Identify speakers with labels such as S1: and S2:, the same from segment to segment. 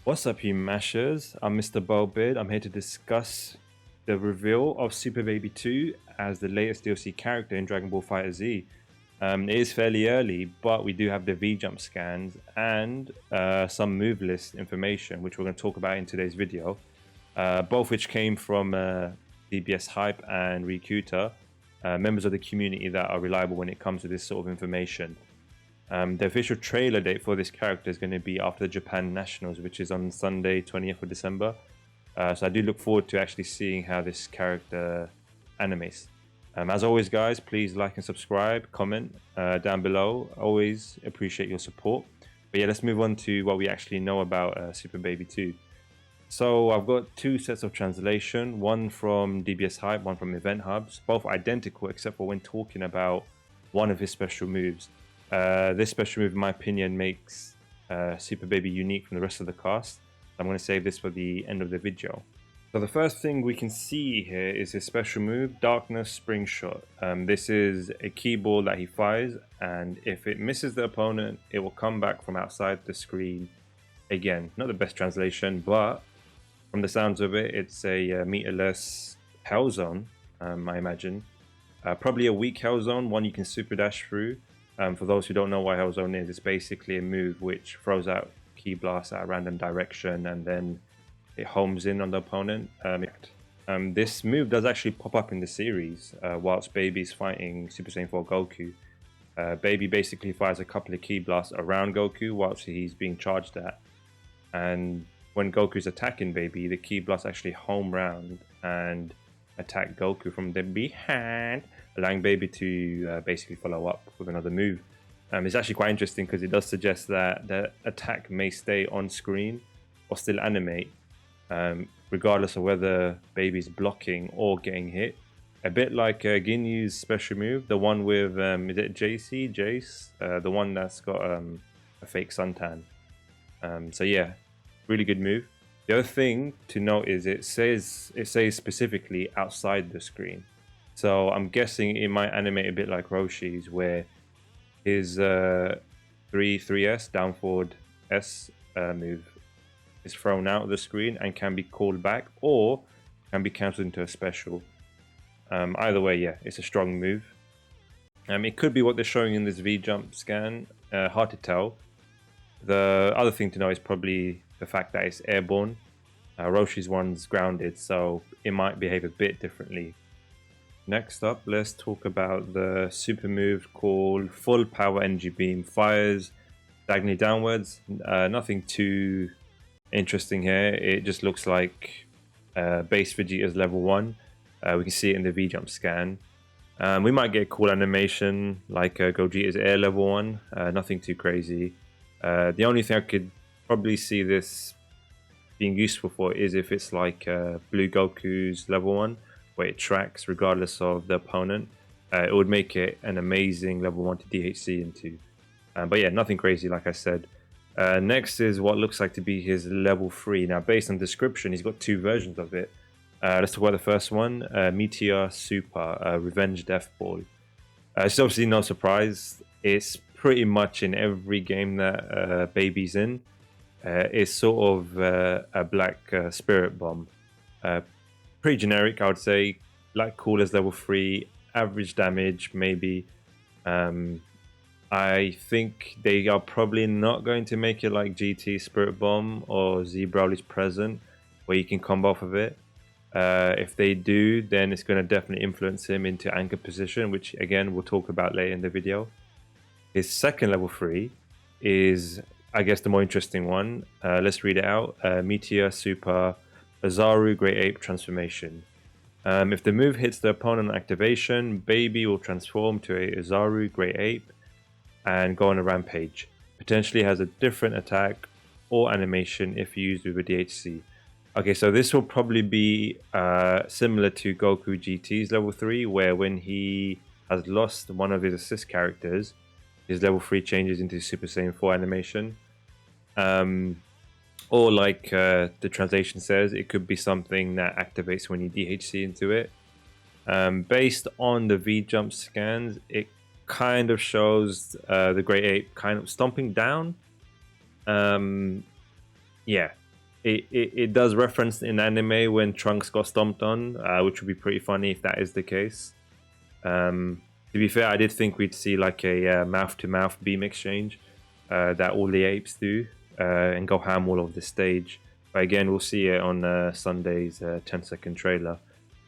S1: What's up, you mashers? I'm Mr. Bowbeard. I'm here to discuss the reveal of Super Baby 2 as the latest DLC character in Dragon Ball FighterZ. It is fairly early, but we do have the V-Jump scans and some move list information, which we're going to talk about in today's video. Both which came from Dbfz Hype and Rikuta, members of the community that are reliable when it comes to this sort of information. The official trailer date for this character is going to be after the Japan Nationals, which is on Sunday, 20th of December. So I do look forward to actually seeing how this character animates. As always, guys, please like and subscribe, comment down below. Always appreciate your support. But yeah, let's move on to what we actually know about Super Baby 2. So I've got two sets of translation, one from Dbfz Hype, one from Event Hubs, both identical except for when talking about one of his special moves. This special move, in my opinion, makes Super Baby unique from the rest of the cast. I'm going to save this for the end of the video. So the first thing we can see here is his special move, Darkness Spring Shot. This is a key ball that he fires, and if it misses the opponent, it will come back from outside the screen. Again, not the best translation, but from the sounds of it, it's a meterless hell zone, I imagine. Probably a weak hell zone, one you can super dash through. For those who don't know what hell zone is, it's basically a move which throws out key blasts at a random direction and then it homes in on the opponent. This move does actually pop up in the series whilst Baby's fighting Super Saiyan 4 Goku. Baby basically fires a couple of key blasts around Goku whilst he's being charged at. And when Goku's attacking Baby, the key blasts actually home round and attack Goku from the behind, allowing Baby to basically follow up with another move. It's actually quite interesting because it does suggest that the attack may stay on screen or still animate, regardless of whether Baby's blocking or getting hit. A bit like Ginyu's special move, the one with, is it Jace? The one that's got a fake suntan. So yeah, really good move. The other thing to note is it says specifically outside the screen. So I'm guessing it might animate a bit like Roshi's, where his 3S down forward S move is thrown out of the screen and can be called back or can be cancelled into a special. Either way, yeah, it's a strong move. It could be what they're showing in this V-Jump scan, hard to tell. The other thing to know is probably the fact that it's airborne. Roshi's one's grounded, so it might behave a bit differently. Next up, let's talk about the super move called Full Power Energy Beam. Fires diagonally downwards. Nothing too interesting here. It just looks like base Vegeta's level 1. We can see it in the V-Jump scan. We might get a cool animation like Gogeta's Air level 1. Nothing too crazy. The only thing I could probably see this being useful for is if it's like Blue Goku's level 1, where it tracks regardless of the opponent. It would make it an amazing level 1 to DHC into. But yeah, nothing crazy like I said. Next is what looks like to be his level 3. Now, based on description, he's got two versions of it. Let's talk about the first one, Meteor Super, Revenge Death Ball. It's obviously no surprise. It's pretty much in every game that Baby's in. It's sort of a black spirit bomb. Pretty generic, I would say. Like cool as level 3, average damage maybe. I think they are probably not going to make it like GT Spirit Bomb or Z Broly's Present, where you can combo off of it. If they do, then it's going to definitely influence him into anchor position, which again we'll talk about later in the video. His second level 3 is, I guess, the more interesting one. Let's read it out. Meteor Super Azaru Great Ape Transformation. If the move hits the opponent on activation, Baby will transform to a Azaru Great Ape and go on a rampage. Potentially has a different attack or animation if used with a DHC. Okay, so this will probably be similar to Goku GT's level 3, where when he has lost one of his assist characters, his level 3 changes into Super Saiyan 4 animation. Or like the translation says, it could be something that activates when you DHC into it. Based on the V-Jump scans, it kind of shows the Great Ape kind of stomping down. Yeah, it does reference in anime when Trunks got stomped on, which would be pretty funny if that is the case. To be fair, I did think we'd see like a mouth-to-mouth beam exchange that all the apes do and go ham all over the stage. But again, we'll see it on Sunday's 10-second trailer.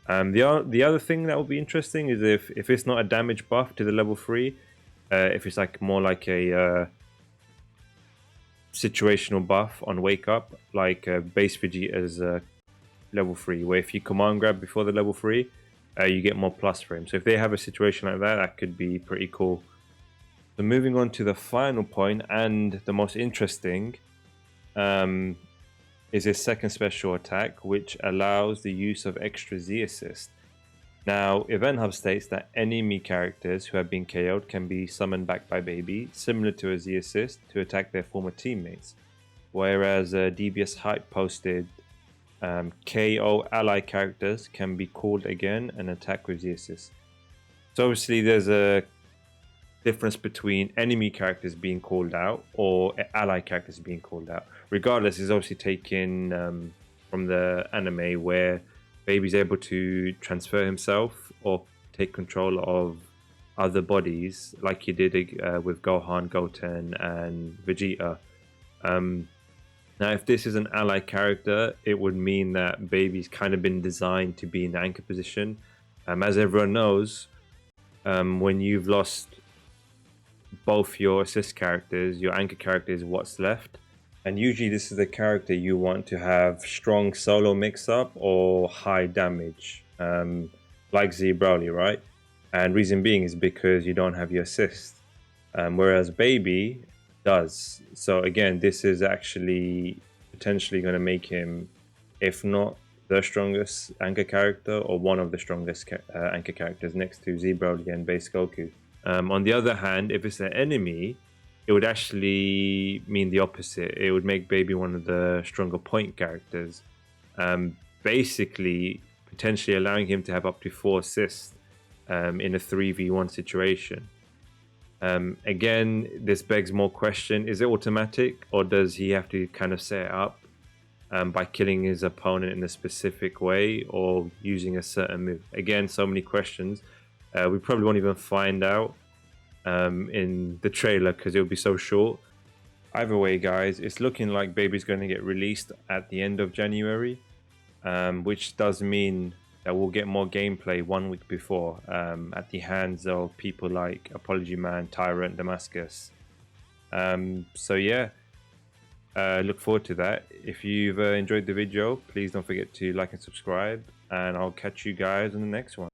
S1: The other thing that will be interesting is if it's not a damage buff to the level 3, if it's like more like a situational buff on Wake Up, like base Vegeta's level 3, where if you command grab before the level 3, you get more plus for him. So if they have a situation like that, that could be pretty cool. So moving on to the final point and the most interesting, is his second special attack, which allows the use of extra Z assist. Now, Event Hub states that enemy characters who have been KO'd can be summoned back by Baby, similar to a Z assist, to attack their former teammates. Whereas DBS Hype posted KO ally characters can be called again and attack with Z assist. So obviously there's a difference between enemy characters being called out or ally characters being called out. Regardless, it's obviously taken from the anime where Baby's able to transfer himself or take control of other bodies like he did with Gohan, Goten, and Vegeta. Now, if this is an ally character, it would mean that Baby's kind of been designed to be in the anchor position. As everyone knows, when you've lost both your assist characters, your anchor character is what's left. And usually this is the character you want to have strong solo mix-up or high damage, like Z Broly, right? And reason being is because you don't have your assist, whereas Baby does. So again, this is actually potentially going to make him, if not the strongest anchor character, or one of the strongest anchor characters next to Z Broly and base Goku. On the other hand, if it's an enemy, it would actually mean the opposite. It would make Baby one of the stronger point characters, basically potentially allowing him to have up to 4 assists in a 3v1 situation. Again, this begs more question: is it automatic, or does he have to kind of set it up by killing his opponent in a specific way or using a certain move? Again, so many questions. We probably won't even find out in the trailer because it'll be so short. Either way, guys, it's looking like Baby's going to get released at the end of January, which does mean that we'll get more gameplay 1 week before at the hands of people like Apology Man, Tyrant, Damascus. So yeah, look forward to that. If you've enjoyed the video, please don't forget to like and subscribe, and I'll catch you guys in the next one.